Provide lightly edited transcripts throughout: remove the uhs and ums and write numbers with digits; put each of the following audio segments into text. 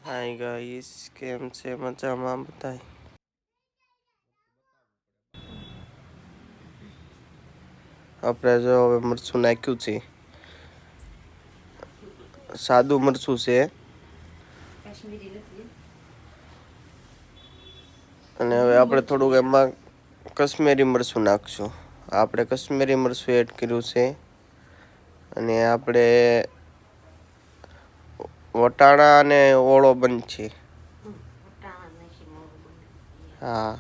Hi guys, કેમ છે? મજામાં બધાય? આપણે જો હવે મરચું નાખ્યું છે, સાદું મરચું છે અને હવે આપણે થોડુંક એમાં કશ્મીરી મરચું નાખશું. આપણે કશ્મીરી મરચું એડ કર્યું છે અને આપણે વટાણા અને ઓળો બનશે. હા,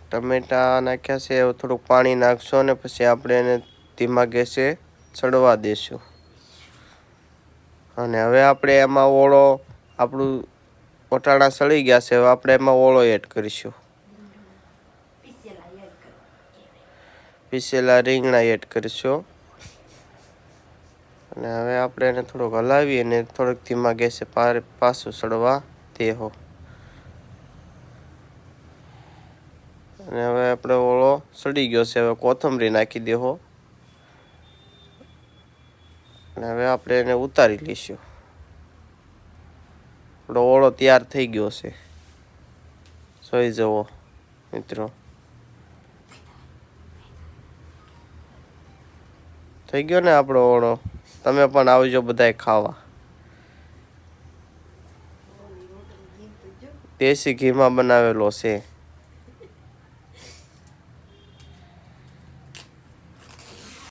ટમેટા નાખ્યા છે. હવે થોડુંક પાણી નાખશો અને પછી આપણે એને ધીમા ગેસે ચડવા દઈશું. અને હવે આપણે એમાં ઓળો, આપણું વટાણા સળી ગયા છે, હવે આપણે એમાં ઓળો એડ કરીશું. પીસેલા રીંગણા એડ કરીશું અને હવે આપણે એને થોડુંક હલાવી અને થોડુંક ધીમા ગેસે પાછું સડવા દેહો. અને હવે આપણે ઓળો સડી ગયો છે. હવે કોથમરી નાખી દેહો અને હવે આપણે એને ઉતારી લઈશું. આપણો ઓળો તૈયાર થઈ ગયો છે, જોઈ જુઓ મિત્રો. થઈ ગયો ને આપણો ઓળો. તમે પણ આવજો બધાય ખાવા. દેશી ઘીમાં બનાવેલો છે.